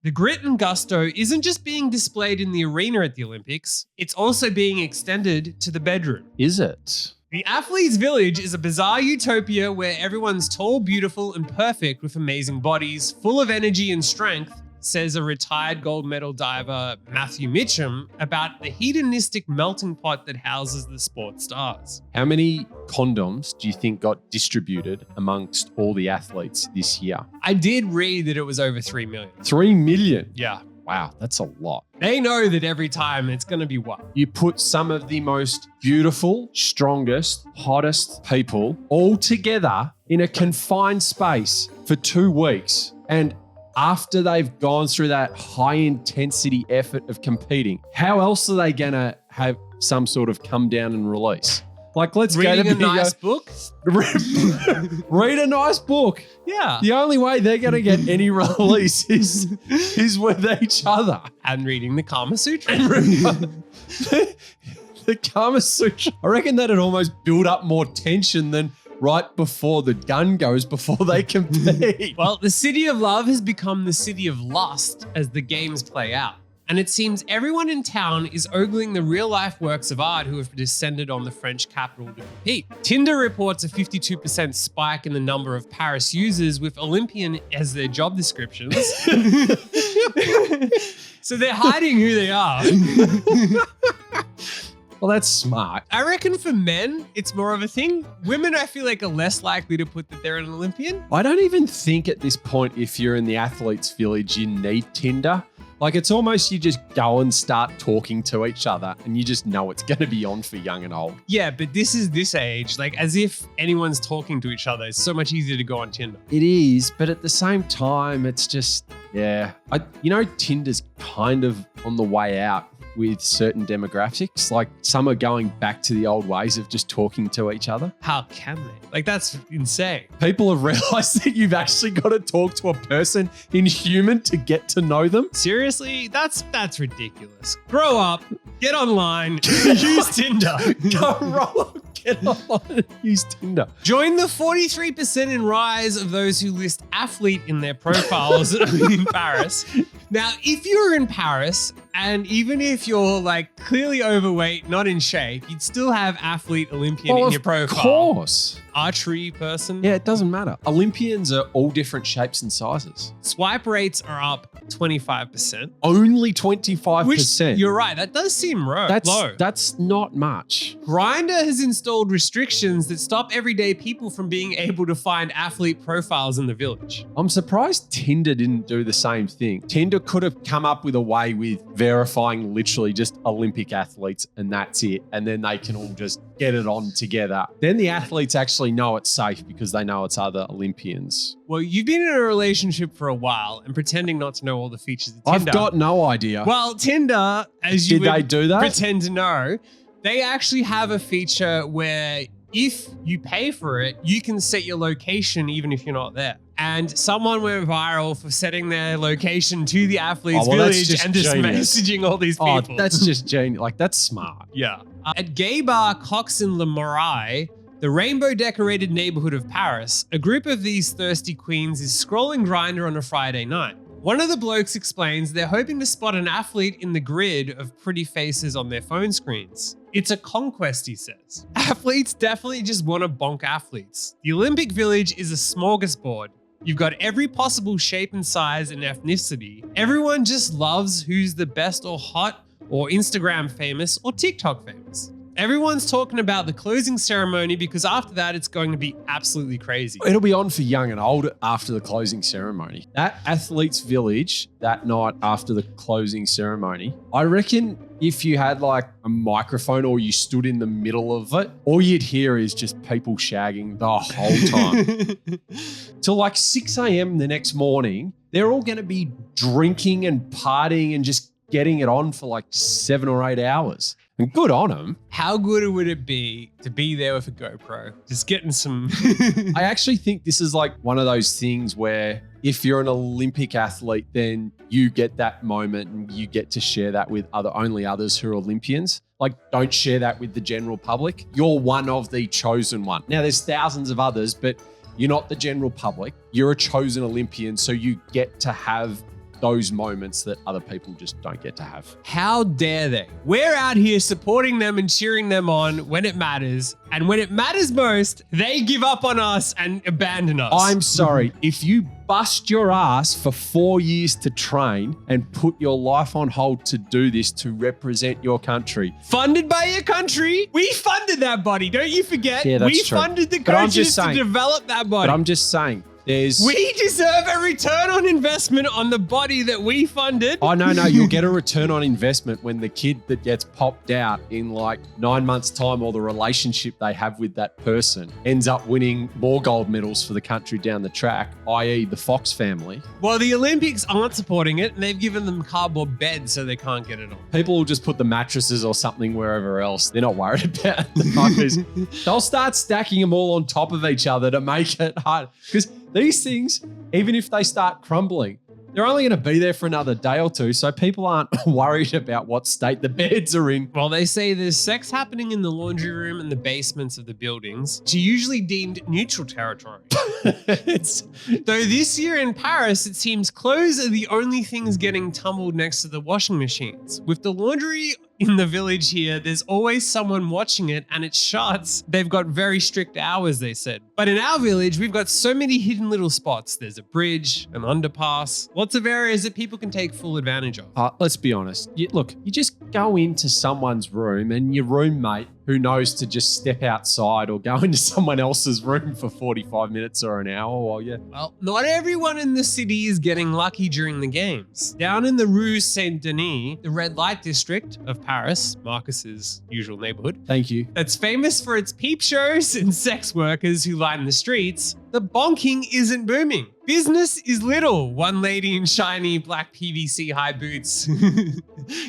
The grit and gusto isn't just being displayed in the arena at the Olympics, it's also being extended to the bedroom. Is it? The Athletes' Village is a bizarre utopia where everyone's tall, beautiful, and perfect with amazing bodies, full of energy and strength, says a retired gold medal diver Matthew Mitchum about the hedonistic melting pot that houses the sports stars. How many condoms do you think got distributed amongst all the athletes this year? I did read that it was over 3 million. 3 million? Yeah. Wow, that's a lot. They know that every time it's going to be what? You put some of the most beautiful, strongest, hottest people all together in a confined space for 2 weeks, and after they've gone through that high intensity effort of competing, how else are they going to have some sort of come down and release? Like, let's Reading go to a nice book? Read a nice book. Yeah. The only way they're going to get any release is with each other. And reading the Kama Sutra. The Kama Sutra. I reckon that'd almost build up more tension than right before the gun goes, before they compete. Well, the city of love has become the city of lust as the games play out. And it seems everyone in town is ogling the real-life works of art who have descended on the French capital to compete. Tinder reports a 52% spike in the number of Paris users with Olympian as their job descriptions. So they're hiding who they are. Well, that's smart. I reckon for men, it's more of a thing. Women, I feel like, are less likely to put that they're an Olympian. I don't even think at this point, if you're in the Athletes' Village, you need Tinder. Like, it's almost you just go and start talking to each other and you just know it's going to be on for young and old. Yeah, but this is this age. Like, as if anyone's talking to each other. It's so much easier to go on Tinder. It is, but at the same time, it's just, yeah. Tinder's kind of on the way out with certain demographics. Like, some are going back to the old ways of just talking to each other. How can they? Like, that's insane. People have realized that you've actually got to talk to a person in human to get to know them. Seriously? That's ridiculous. Grow up, get online, use Tinder. Go roll up, get online and use Tinder. Join the 43% in rise of those who list athlete in their profiles in Paris. Now, if you're in Paris, and even if you're like clearly overweight, not in shape, you'd still have athlete Olympian in your profile. Of course. Archery person. Yeah, it doesn't matter. Olympians are all different shapes and sizes. Swipe rates are up 25%. Only 25%. Which, you're right, that does seem low. That's not much. Grindr has installed restrictions that stop everyday people from being able to find athlete profiles in the village. I'm surprised Tinder didn't do the same thing. Tinder could have come up with a way with verifying literally just Olympic athletes and that's it. And then they can all just get it on together. Then the athletes actually know it's safe because they know it's other Olympians. Well, you've been in a relationship for a while and pretending not to know all the features of Tinder. I've got no idea. Well, Tinder, as you Did they do that? Pretend to know, they actually have a feature where if you pay for it, you can set your location even if you're not there. And someone went viral for setting their location to the Athletes' Village and just messaging all these people. Oh, that's just genius. Like, that's smart. Yeah. At gay bar Cox in Le Marais, the rainbow-decorated neighborhood of Paris, a group of these thirsty queens is scrolling Grindr on a Friday night. One of the blokes explains they're hoping to spot an athlete in the grid of pretty faces on their phone screens. It's a conquest, he says. Athletes definitely just want to bonk athletes. The Olympic Village is a smorgasbord. You've got every possible shape and size and ethnicity. Everyone just loves who's the best or hot or Instagram famous or TikTok famous. Everyone's talking about the closing ceremony because after that, it's going to be absolutely crazy. It'll be on for young and old after the closing ceremony. That Athletes' Village, that night after the closing ceremony, I reckon if you had like a microphone or you stood in the middle of it, all you'd hear is just people shagging the whole time. Till like 6 a.m. the next morning, they're all going to be drinking and partying and just getting it on for like 7 or 8 hours. And good on them. How good would it be to be there with a GoPro? Just getting some... I actually think this is like one of those things where if you're an Olympic athlete, then you get that moment and you get to share that with only others who are Olympians. Like, don't share that with the general public. You're one of the chosen one. Now, there's thousands of others, but you're not the general public. You're a chosen Olympian, so you get to have those moments that other people just don't get to have. How dare they? We're out here supporting them and cheering them on when it matters. And when it matters most, they give up on us and abandon us. I'm sorry. If you bust your ass for 4 years to train and put your life on hold to do this to represent your country. Funded by your country. We funded that body. Don't you forget? Yeah, that's we true. funded the But I'm coaches just to saying- develop that body. But I'm just saying, We deserve a return on investment on the body that we funded. Oh, no, you'll get a return on investment when the kid that gets popped out in like 9 months' time, or the relationship they have with that person ends up winning more gold medals for the country down the track, i.e. the Fox family. Well, the Olympics aren't supporting it, and they've given them cardboard beds so they can't get it on. People will just put the mattresses or something wherever else. They're not worried about the numbers. They'll start stacking them all on top of each other to make it hard. Because these things, even if they start crumbling, they're only going to be there for another day or two, so people aren't worried about what state the beds are in. Well, they say there's sex happening in the laundry room and the basements of the buildings, which are usually deemed neutral territory. Though this year in Paris, it seems clothes are the only things getting tumbled next to the washing machines. With the laundry in the village here, there's always someone watching it, and it shuts. They've got very strict hours, they said. But in our village, we've got so many hidden little spots. There's a bridge, an underpass, lots of areas that people can take full advantage of. Let's be honest. You just go into someone's room and your roommate, who knows to just step outside or go into someone else's room for 45 minutes or an hour while you... Well, not everyone in the city is getting lucky during the games. Down in the Rue Saint-Denis, the red light district of Paris, Marcus's usual neighborhood, Thank you. that's famous for its peep shows and sex workers who line the streets, the bonking isn't booming. Business is little, one lady in shiny black PVC high boots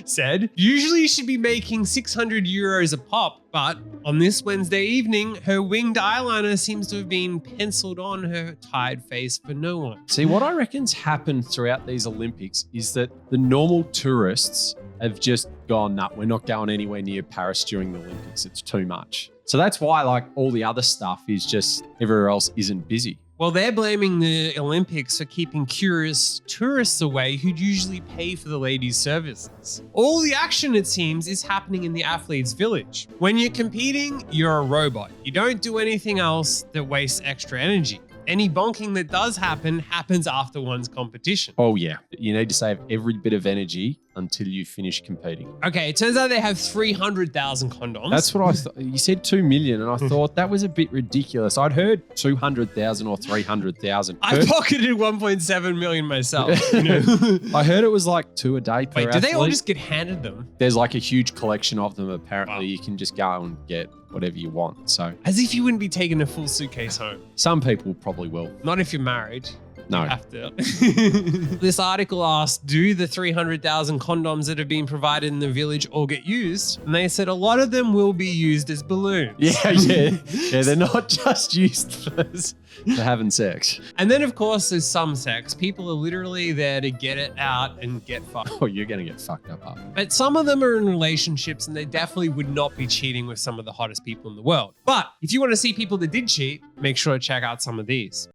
said. Usually she'd be making 600 euros a pop, but on this Wednesday evening, her winged eyeliner seems to have been penciled on her tired face for no one. See, what I reckon's happened throughout these Olympics is that the normal tourists have just gone, nah, we're not going anywhere near Paris during the Olympics. It's too much. So that's why like all the other stuff is just everywhere else isn't busy. Well, they're blaming the Olympics for keeping curious tourists away who'd usually pay for the ladies' services. All the action, it seems, is happening in the athletes' village. When you're competing, you're a robot. You don't do anything else that wastes extra energy. Any bonking that does happen happens after one's competition. Oh yeah, you need to save every bit of energy until you finish competing. Okay, it turns out they have 300,000 condoms. That's what I thought. You said 2 million, and I thought that was a bit ridiculous. I'd heard 200,000 or 300,000. I pocketed 1.7 million myself. You know? I heard it was like 2 a day per Wait, do they all athlete. just get handed them? There's like a huge collection of them. Apparently, Wow. you can just go and get whatever you want. So As if you wouldn't be taking a full suitcase home. some people probably will. Not if you're married. No. You have to. This article asked, do the 300,000 condoms that have been provided in the village all get used? And they said a lot of them will be used as balloons. Yeah. They're not just used for having sex. And then, of course, there's some sex. People are literally there to get it out and get fucked. Oh, you're going to get fucked up. But some of them are in relationships, and they definitely would not be cheating with some of the hottest people in the world. But if you want to see people that did cheat, make sure to check out some of these.